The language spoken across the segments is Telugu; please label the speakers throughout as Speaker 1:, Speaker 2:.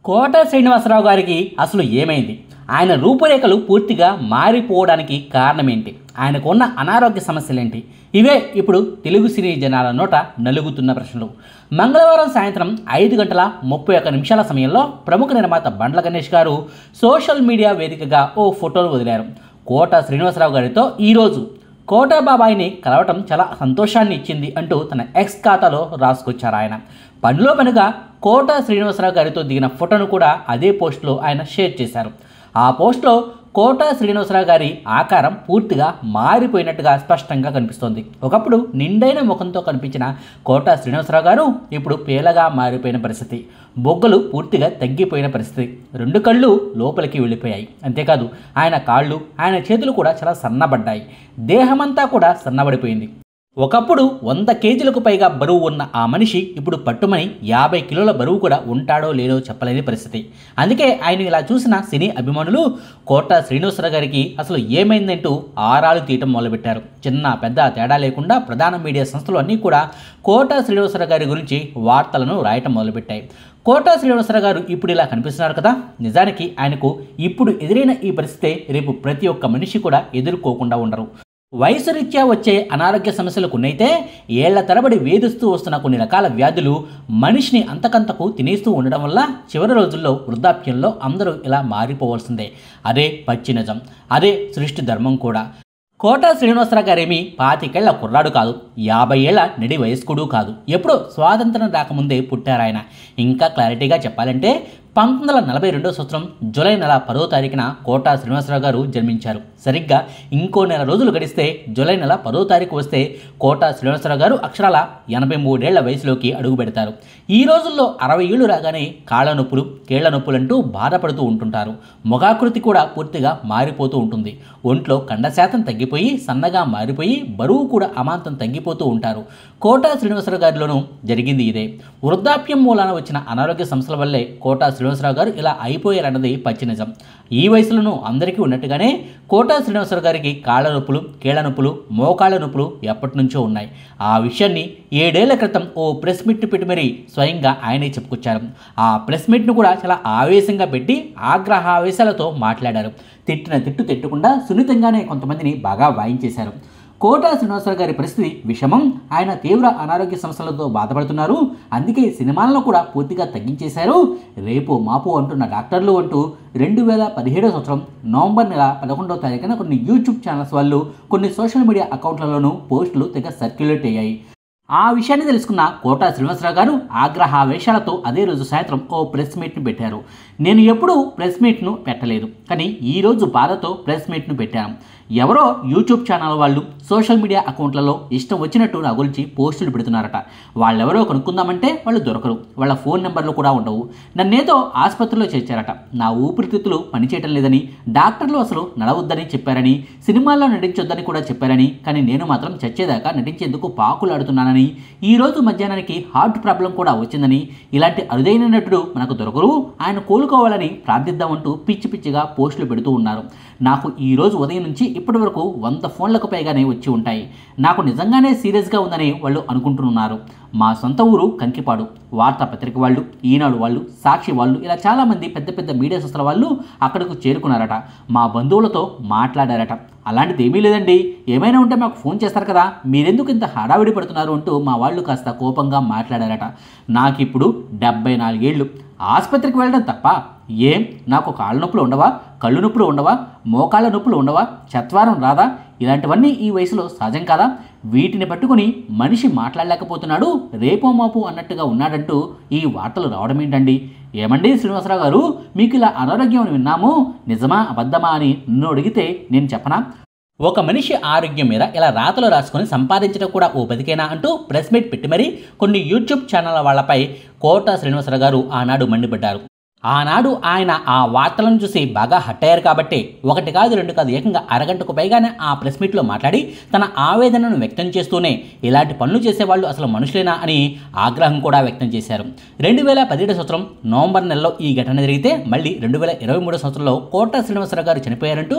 Speaker 1: కోట శ్రీనివాసరావు గారికి అసలు ఏమైంది? ఆయన రూపురేఖలు పూర్తిగా మారిపోవడానికి కారణమేంటి? ఆయనకు ఉన్న అనారోగ్య సమస్యలేంటి? ఇవే ఇప్పుడు తెలుగు సినీ జనాల నోట నలుగుతున్న ప్రశ్నలు. మంగళవారం సాయంత్రం 5:31 సమయంలో ప్రముఖ నిర్మాత బండ్ల గణేష్ గారు సోషల్ మీడియా వేదికగా ఓ ఫోటోను వదిలారు. కోట శ్రీనివాసరావు గారితో ఈరోజు కోట బాబాయిని కలవటం చాలా సంతోషాన్ని ఇచ్చింది అంటూ తన ఎక్స్ ఖాతాలో రాసుకొచ్చారు ఆయన. పనిలో పనిగా కోట శ్రీనివాసరావు గారితో దిగిన ఫోటోను కూడా అదే పోస్టులో ఆయన షేర్ చేశారు. ఆ పోస్టులో కోట శ్రీనివాసరావు గారి ఆకారం పూర్తిగా మారిపోయినట్టుగా స్పష్టంగా కనిపిస్తోంది. ఒకప్పుడు నిండైన ముఖంతో కనిపించిన కోట శ్రీనివాసరావు గారు ఇప్పుడు పేలగా మారిపోయిన పరిస్థితి. బొగ్గలు పూర్తిగా తగ్గిపోయిన పరిస్థితి. 2 కళ్ళు లోపలికి వెళ్ళిపోయాయి. అంతేకాదు ఆయన కాళ్ళు, ఆయన చేతులు కూడా చాలా సన్నబడ్డాయి. దేహమంతా కూడా సన్నబడిపోయింది. ఒకప్పుడు 100 కేజీలకు పైగా బరువు ఉన్న ఆ మనిషి ఇప్పుడు పట్టుమని 50 కిలోల బరువు కూడా ఉంటాడో లేదో చెప్పలేని పరిస్థితి. అందుకే ఆయన ఇలా చూసిన సినీ అభిమానులు కోట శ్రీనివాసరావు గారికి అసలు ఏమైందంటూ ఆరాలు తీయటం మొదలుపెట్టారు. చిన్న పెద్ద తేడా లేకుండా ప్రధాన మీడియా సంస్థలు అన్నీ కూడా కోట శ్రీనివాసరావు గారి గురించి వార్తలను రాయటం మొదలుపెట్టాయి. కోట శ్రీనివాసరావు గారు ఇప్పుడు ఇలా కనిపిస్తున్నారు కదా, నిజానికి ఆయనకు ఇప్పుడు ఎదురైన ఈ పరిస్థితే రేపు ప్రతి ఒక్క మనిషి కూడా ఎదుర్కోకుండా ఉండరు. వయసు రీత్యా వచ్చే అనారోగ్య సమస్యలు కొన్నైతే ఏళ్ల తరబడి వేధిస్తూ వస్తున్న కొన్ని రకాల వ్యాధులు మనిషిని అంతకంతకు తినేస్తూ ఉండడం వల్ల చివరి రోజుల్లో వృద్ధాప్యంలో అందరూ ఇలా మారిపోవాల్సిందే. అదే పచ్చి నిజం, అదే సృష్టి ధర్మం కూడా. కోట శ్రీనివాసరావు గారేమీ 25 ఏళ్ల కుర్రాడు కాదు, 50 ఏళ్ల నిడి వయస్కుడు కాదు. ఎప్పుడో స్వాతంత్రం రాకముందే పుట్టారాయన. ఇంకా క్లారిటీగా చెప్పాలంటే 1942 జూలై నెల 10వ తారీఖున కోట శ్రీనివాసరావు గారు జన్మించారు. సరిగ్గా ఇంకో నెల రోజులు గడిస్తే జూలై నెల 10వ తారీఖు వస్తే కోట శ్రీనివాసరావు గారు అక్షరాల 83 ఏళ్ల వయసులోకి అడుగు పెడతారు. ఈ రోజుల్లో 60 ఏళ్లు రాగానే కాళ్ళ నొప్పులు, కీళ్ల నొప్పులంటూ బాధపడుతూ ఉంటుంటారు. ముఖాకృతి కూడా పూర్తిగా మారిపోతూ ఉంటుంది. ఒంట్లో కండశాతం తగ్గిపోయి సన్నగా మారిపోయి బరువు కూడా అమాంతం తగ్గిపోతూ ఉంటారు. కోట శ్రీనివాసరావు గారిలోనూ జరిగింది ఇదే. వృద్ధాప్యం మూలాన వచ్చిన అనారోగ్య సమస్యల వల్లే కోట శ్రీనివాసరావు గారు ఇలా అయిపోయారన్నది పచ్చి నిజం. ఈ వయసులోనూ అందరికీ ఉన్నట్టుగానే కోట శ్రీనివాసరావు గారికి కాళ్ళ నొప్పులు, కీళ్ల నొప్పులు, మోకాళ్ళ నొప్పులు ఎప్పటి నుంచో ఉన్నాయి. ఆ విషయాన్ని 7 ఏళ్ల క్రితం ఓ ప్రెస్ మీట్ పెట్టి మరీ స్వయంగా ఆయనే చెప్పుకొచ్చారు. ఆ ప్రెస్ మీట్ను కూడా చాలా ఆవేశంగా పెట్టి ఆగ్రహావేశాలతో మాట్లాడారు. తిట్టిన తిట్టు తిట్టకుండా సున్నితంగానే కొంతమందిని బాగా వాయించేశారు. కోట శ్రీనివాసరావు గారి పరిస్థితి విషమం. ఆయన తీవ్ర అనారోగ్య సమస్యలతో బాధపడుతున్నారు. అందుకే సినిమాలను కూడా పూర్తిగా తగ్గించేశారు. రేపు మాపు అంటున్న డాక్టర్లు అంటూ 2017 నవంబర్ నెల 11వ తారీఖున కొన్ని యూట్యూబ్ ఛానల్స్ వాళ్ళు కొన్ని సోషల్ మీడియా అకౌంట్లలోనూ పోస్టులు తెగ సర్క్యులేట్ అయ్యాయి. ఆ విషయాన్ని తెలుసుకున్న కోట శ్రీనివాసరావు గారు ఆగ్రహావేశాలతో అదే రోజు సాయంత్రం ఓ ప్రెస్ మీట్ను పెట్టారు. నేను ఎప్పుడూ ప్రెస్ మీట్ను పెట్టలేదు, కానీ ఈరోజు బాధతో ప్రెస్ మీట్ను పెట్టాను. ఎవరో యూట్యూబ్ ఛానల్ వాళ్ళు సోషల్ మీడియా అకౌంట్లలో ఇష్టం వచ్చినట్టు నా గురించి పోస్టులు పెడుతున్నారట. వాళ్ళెవరో కనుక్కుందామంటే వాళ్ళు దొరకరు. వాళ్ళ ఫోన్ నెంబర్లు కూడా ఉండవు. నన్నేదో ఆసుపత్రిలో చేర్చారట. నా ఊపిరితిత్తులు పనిచేయటం లేదని, డాక్టర్లు అసలు నడవద్దని చెప్పారని, సినిమాల్లో నటించొద్దని కూడా చెప్పారని, కానీ నేను మాత్రం చచ్చేదాకా నటించేందుకు పాకులాడుతున్నానని, ఈరోజు మధ్యాహ్నానికి హార్ట్ ప్రాబ్లం కూడా వచ్చిందని, ఇలాంటి అరుదైన నటుడు మనకు దొరకరు, ఆయన కోలుకోవాలని ప్రార్థిద్దామంటూ పిచ్చి పిచ్చిగా పోస్టులు పెడుతూ ఉన్నారు. నాకు ఈరోజు ఉదయం నుంచి ఇప్పటి వరకు 100 ఫోన్లకు పైగానే వచ్చి ఉంటాయి. నాకు నిజంగానే సీరియస్గా ఉందని వాళ్ళు అనుకుంటున్నారు. మా సొంత ఊరు కంకిపాడు. వార్తాపత్రిక వాళ్ళు, ఈనాడు వాళ్ళు, సాక్షి వాళ్ళు, ఇలా చాలామంది పెద్ద పెద్ద మీడియా సంస్థల వాళ్ళు అక్కడకు చేరుకున్నారట. మా బంధువులతో మాట్లాడారట. అలాంటిది ఏమీ లేదండి, ఏమైనా ఉంటే మాకు ఫోన్ చేస్తారు కదా, మీరెందుకు ఇంత హడావిడి పడుతున్నారు అంటూ మా వాళ్ళు కాస్త కోపంగా మాట్లాడారట. నాకు ఇప్పుడు 74 ఏళ్ళు. ఆసుపత్రికి వెళ్ళడం తప్ప ఏం నాకు కాళ్ళ నొప్పులు ఉండవా, కళ్ళు నొప్పులు ఉండవా, మోకాళ్ళ నొప్పులు ఉండవా, చత్వారం రాదా? ఇలాంటివన్నీ ఈ వయసులో సహజం కాదా? వీటిని పట్టుకుని మనిషి మాట్లాడలేకపోతున్నాడు, రేపో మాపు అన్నట్టుగా ఉన్నాడంటూ ఈ వార్తలు రావడం ఏంటండి? ఏమండి శ్రీనివాసరావు గారు, మీకు ఇలా అనారోగ్యం అని విన్నాము, నిజమా అబద్ధమా అని నన్ను అడిగితే నేను చెప్పనా? ఒక మనిషి ఆరోగ్యం మీద ఇలా రాతలు రాసుకొని సంపాదించడం కూడా ఓ బతికేనా అంటూ ప్రెస్ మీట్ పెట్టి మరీ కొన్ని యూట్యూబ్ ఛానళ్ళ వాళ్లపై కోట శ్రీనివాసరావు గారు ఆనాడు మండిపడ్డారు. ఆనాడు ఆయన ఆ వార్తలను చూసి బాగా హట్ అయ్యారు కాబట్టి 1 కాదు 2 కాదు ఏకంగా అరగంటకు పైగానే ఆ ప్రెస్ మీట్లో మాట్లాడి తన ఆవేదనను వ్యక్తం చేస్తూనే ఇలాంటి పనులు చేసేవాళ్ళు అసలు మనుషులేనా అని ఆగ్రహం కూడా వ్యక్తం చేశారు. 2017 నవంబర్ నెలలో ఈ ఘటన జరిగితే మళ్ళీ 2023 కోట శ్రీనివాసరావు గారు చనిపోయారంటూ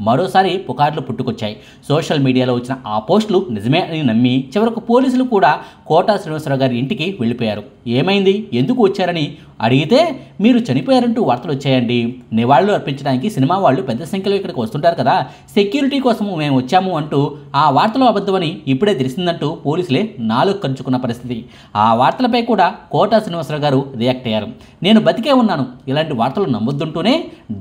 Speaker 1: మరోసారి పుకార్లు పుట్టుకొచ్చాయి. సోషల్ మీడియాలో వచ్చిన ఆ పోస్టులు నిజమే అని నమ్మి చివరకు పోలీసులు కూడా కోట శ్రీనివాసరావు గారి ఇంటికి వెళ్ళిపోయారు. ఏమైంది, ఎందుకు వచ్చారని అడిగితే మీరు చనిపోయారంటూ వార్తలు వచ్చాయండి, నివాళులు అర్పించడానికి సినిమా వాళ్ళు పెద్ద సంఖ్యలో ఇక్కడికి వస్తుంటారు కదా, సెక్యూరిటీ కోసము మేము వచ్చాము అంటూ ఆ వార్తలు అబద్ధమని ఇప్పుడే తెలిసిందంటూ పోలీసులే నాలుగు ఖర్చుకున్న పరిస్థితి. ఆ వార్తలపై కూడా కోటా శ్రీనివాసరావు గారు రియాక్ట్ అయ్యారు. నేను బతికే ఉన్నాను, ఇలాంటి వార్తలు నమ్మొద్దుంటూనే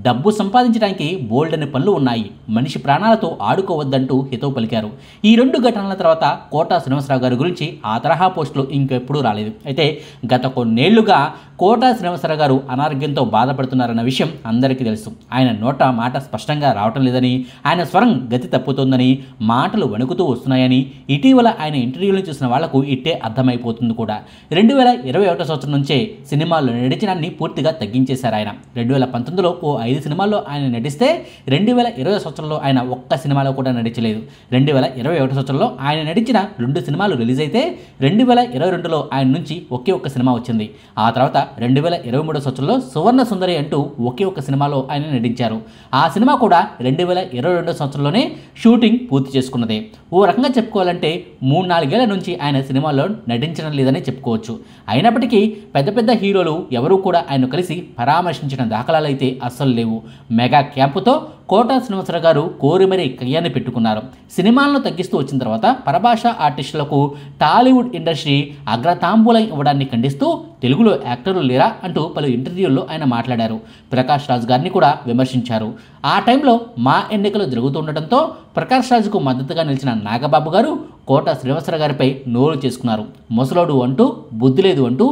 Speaker 1: డబ్బు సంపాదించడానికి బోల్డ్ అనే పనులు ఉన్నాయి, మనిషి ప్రాణాలతో ఆడుకోవద్దంటూ హితవు పలికారు. ఈ రెండు ఘటనల తర్వాత కోటా శ్రీనివాసరావు గారి గురించి ఆ తరహా పోస్టులు ఇంకెప్పుడూ రాలేదు. అయితే గత కొన్నేళ్లుగా కోటా శ్రీనివాసరావు గారు అనారోగ్యంతో బాధపడుతున్నారన్న విషయం అందరికీ తెలుసు. ఆయన నోట మాట స్పష్టంగా రావటం లేదని, ఆయన స్వరం గతి తప్పుతోందని, మాటలు వణుకుతూ వస్తున్నాయని ఇటీవల ఆయన ఇంటర్వ్యూలను చూసిన వాళ్లకు ఇట్టే అర్థమైపోతుంది కూడా. 2021 సంవత్సరం నుంచే సినిమాల్లో నటించడాన్ని పూర్తిగా తగ్గించేశారు ఆయన. 2019లో ఓ 5 సినిమాల్లో ఆయన నటిస్తే 2020 సంవత్సరంలో ఆయన ఒక్క సినిమాలో కూడా నటించలేదు. 2021 సంవత్సరంలో ఆయన నటించిన 2 సినిమాలు రిలీజ్ అయితే 2022లో ఆయన నుంచి ఒకే ఒక్క సినిమా వచ్చింది. ఆ తర్వాత 2023 సంవత్సరంలో సువర్ణ సుందరి అంటూ ఒకే ఒక్క సినిమాలో ఆయన నటించారు. ఆ సినిమా కూడా 2022 సంవత్సరంలోనే షూటింగ్ పూర్తి చేసుకున్నదే. ఓ రకంగా చెప్పుకోవాలంటే 3-4 ఏళ్ల నుంచి ఆయన సినిమాల్లో నటించడం లేదని చెప్పుకోవచ్చు. అయినప్పటికీ పెద్ద పెద్ద హీరోలు ఎవరూ కూడా ఆయన కలిసి పరామర్శించిన దాఖలాలు అయితే అస్సలు లేవు. మెగా క్యాంపుతో కోటా శ్రీనివాసరావు గారు కోరిమరి కయ్యాన్ని పెట్టుకున్నారు. సినిమాలను తగ్గిస్తూ వచ్చిన తర్వాత పరభాష ఆర్టిస్టులకు టాలీవుడ్ ఇండస్ట్రీ అగ్రతాంబూలం ఇవ్వడాన్ని ఖండిస్తూ తెలుగులో యాక్టర్లు లేరా అంటూ పలు ఇంటర్వ్యూల్లో ఆయన మాట్లాడారు. ప్రకాష్ రాజ్ గారిని కూడా విమర్శించారు. ఆ టైంలో మా ఎన్నికలు జరుగుతుండటంతో ప్రకాష్ రాజ్కు మద్దతుగా నిలిచిన నాగబాబు గారు కోటా శ్రీనివాసరావు గారిపై నోరు చేసుకున్నారు. ముసలోడు అంటూ, బుద్ధి లేదు అంటూ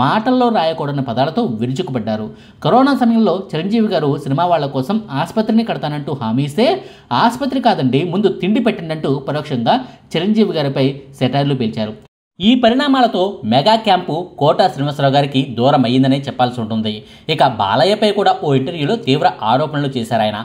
Speaker 1: మాటల్లో రాయకూడని పదాలతో విరుచుకుపడ్డారు. కరోనా సమయంలో చిరంజీవి గారు సినిమా వాళ్ల కోసం ఆసుపత్రిని కడతానంటూ హామీ ఇస్తే ఆసుపత్రి కాదండి ముందు తిండి పెట్టండి పరోక్షంగా చిరంజీవి గారిపై సెటైర్లు పేల్చారు. ఈ పరిణామాలతో మెగా క్యాంపు కోటా శ్రీనివాసరావు గారికి దూరం అయ్యిందనే చెప్పాల్సి ఉంటుంది. ఇక బాలయ్యపై కూడా ఓ ఇంటర్వ్యూలో తీవ్ర ఆరోపణలు చేశారు ఆయన.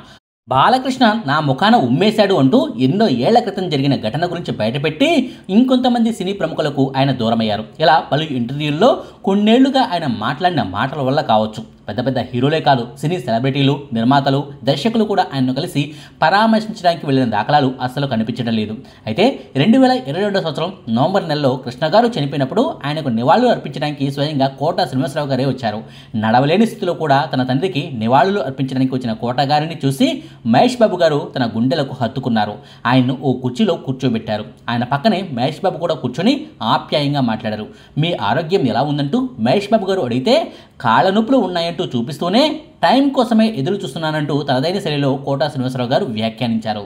Speaker 1: బాలకృష్ణ నా ముఖాన ఉమ్మేశాడు అంటూ ఎన్నో ఏళ్ల క్రితం జరిగిన ఘటన గురించి బయటపెట్టి ఇంకొంతమంది సినీ ప్రముఖులకు ఆయన దూరమయ్యారు. ఇలా పలు ఇంటర్వ్యూల్లో కొన్నేళ్లుగా ఆయన మాట్లాడిన మాటల వల్ల కావచ్చు పెద్ద పెద్ద హీరోలే కాదు, సినీ సెలబ్రిటీలు, నిర్మాతలు, దర్శకులు కూడా ఆయన్ను కలిసి పరామర్శించడానికి వెళ్లిన దాఖలాలు అస్సలు కనిపించడం లేదు. అయితే 2022 సంవత్సరం నవంబర్ నెలలో కృష్ణ గారు చనిపోయినప్పుడు ఆయనకు నివాళులు అర్పించడానికి స్వయంగా కోటా శ్రీనివాసరావు గారే వచ్చారు. నడవలేని స్థితిలో కూడా తన తండ్రికి నివాళులు అర్పించడానికి వచ్చిన కోటా గారిని చూసి మహేష్ బాబు గారు తన గుండెలకు హత్తుకున్నారు. ఆయన్ను ఓ కుర్చీలో కూర్చోబెట్టారు. ఆయన పక్కనే మహేష్ బాబు కూడా కూర్చొని ఆప్యాయంగా మాట్లాడారు. మీ ఆరోగ్యం ఎలా ఉందంటూ మహేష్ బాబు గారు అడిగితే కాళ్ళ నొప్పులు ఉన్నాయంటూ చూపిస్తూనే టైం కోసమే ఎదురు చూస్తున్నానంటూ తనదైన శైలిలో కోటా శ్రీనివాసరావు గారు వ్యాఖ్యానించారు.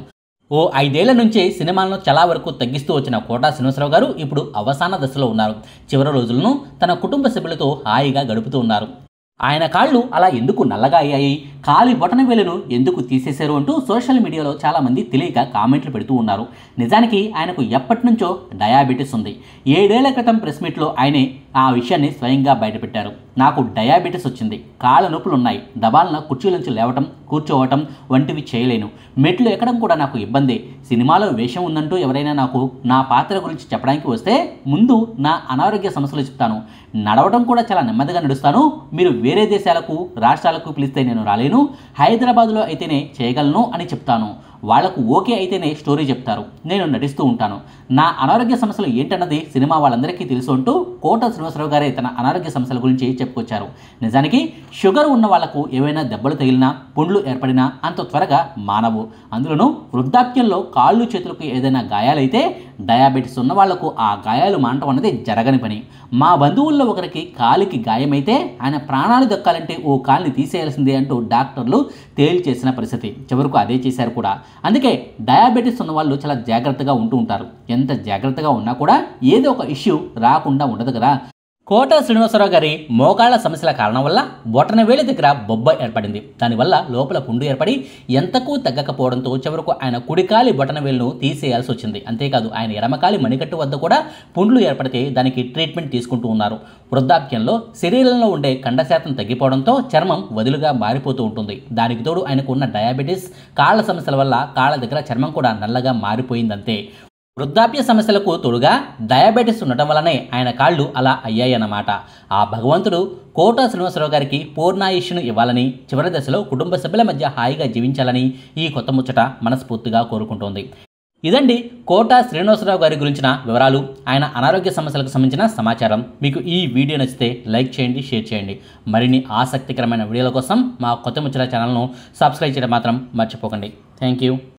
Speaker 1: ఓ 5 ఏళ్ల నుంచి సినిమాలను చాలా వరకు తగ్గిస్తూ వచ్చిన కోటా శ్రీనివాసరావు గారు ఇప్పుడు అవసాన దశలో ఉన్నారు. చివరి రోజులను తన కుటుంబ సభ్యులతో హాయిగా గడుపుతూ ఉన్నారు. ఆయన కాళ్ళు అలా ఎందుకు నల్లగా అయ్యాయి, కాలి బొటన వేలును ఎందుకు తీసేశారు అంటూ సోషల్ మీడియాలో చాలామంది తెలియక కామెంట్లు పెడుతూ ఉన్నారు. నిజానికి ఆయనకు ఎప్పటి నుంచో డయాబెటీస్ ఉంది. 7 ఏళ్ల క్రితం ప్రెస్ మీట్లో ఆయనే ఆ విషయాన్ని స్వయంగా బయటపెట్టారు. నాకు డయాబెటీస్ వచ్చింది, కాళ్ళ నొప్పులు ఉన్నాయి, దబాలన కుర్చీల నుంచి లేవటం, కూర్చోవటం వంటివి చేయలేను, మెట్లు ఎక్కడం కూడా నాకు ఇబ్బంది, సినిమాలో వేషం ఉందంటూ ఎవరైనా నాకు నా పాత్ర గురించి చెప్పడానికి వస్తే ముందు నా అనారోగ్య సమస్యలు చెప్తాను, నడవడం కూడా చాలా నెమ్మదిగా నడుస్తాను, మీరు వేరే దేశాలకు రాష్ట్రాలకు పిలిస్తే నేను రాలేను, హైదరాబాద్లో అయితేనే చేయగలను అని చెప్తాను, వాళ్లకు ఓకే అయితేనే స్టోరీ చెప్తారు, నేను నటిస్తూ ఉంటాను, నా అనారోగ్య సమస్యలు ఏంటన్నది సినిమా వాళ్ళందరికీ తెలుసు అంటూ కోటా శ్రీనివాసరావు గారే తన అనారోగ్య సమస్యల గురించి చెప్పుకొచ్చారు. నిజానికి షుగర్ ఉన్న వాళ్లకు ఏవైనా దెబ్బలు తగిలినా, పుండ్లు ఏర్పడినా అంత త్వరగా మానవు. అందులోనూ వృద్ధాప్యంలో కాళ్ళు చేతులకు ఏదైనా గాయాలైతే డయాబెటీస్ ఉన్న వాళ్లకు ఆ గాయాలు మానటం అన్నది జరగని పని. మా బంధువుల్లో ఒకరికి కాలికి గాయమైతే ఆయన ప్రాణాలు దక్కాలంటే ఓ కాలిని తీసేయాల్సిందే అంటూ డాక్టర్లు తేల్చేసిన పరిస్థితి. చివరకు అదే చేశారు కూడా. అందుకే డయాబెటీస్ ఉన్న వాళ్ళు చాలా జాగ్రత్తగా ఉంటూ ఉంటారు. ఎంత జాగ్రత్తగా ఉన్నా కూడా ఏదో ఒక ఇష్యూ రాకుండా ఉండదు కదా. కోటా శ్రీనివాసరావు గారి మోకాళ్ల సమస్యల కారణం వల్ల బొటన వేలి దగ్గర బొబ్బ ఏర్పడింది. దానివల్ల లోపల పుండు ఏర్పడి ఎంతకు తగ్గకపోవడంతో చివరకు ఆయన కుడికాలి బొటన వేలును తీసేయాల్సి వచ్చింది. అంతేకాదు ఆయన ఎడమకాలి మణికట్టు వద్ద కూడా పుండ్లు ఏర్పడితే దానికి ట్రీట్మెంట్ తీసుకుంటూ ఉన్నారు. వృద్ధాప్యంలో శరీరంలో ఉండే కండశాతం తగ్గిపోవడంతో చర్మం వదులుగా మారిపోతూ ఉంటుంది. దానికి తోడు ఆయనకు ఉన్న డయాబెటీస్, కాళ్ల సమస్యల వల్ల కాళ్ల దగ్గర చర్మం కూడా నల్లగా మారిపోయిందంతే. వృద్ధాప్య సమస్యలకు తోడుగా డయాబెటీస్ ఉండటం వల్లనే ఆయన కాళ్ళు అలా అయ్యాయన్నమాట. ఆ భగవంతుడు కోటా శ్రీనివాసరావు గారికి పూర్ణాయుష్ను ఇవ్వాలని, చివరి దశలో కుటుంబ సభ్యుల మధ్య హాయిగా జీవించాలని ఈ కొత్త ముచ్చట మనస్ఫూర్తిగా కోరుకుంటోంది. ఇదండి కోట శ్రీనివాసరావు గారి గురించిన వివరాలు, ఆయన అనారోగ్య సమస్యలకు సంబంధించిన సమాచారం. మీకు ఈ వీడియో నచ్చితే లైక్ చేయండి, షేర్ చేయండి. మరిన్ని ఆసక్తికరమైన వీడియోల కోసం మా కొత్త ముచ్చట ఛానల్ను సబ్స్క్రైబ్ చేయడం మాత్రం మర్చిపోకండి. Thank you.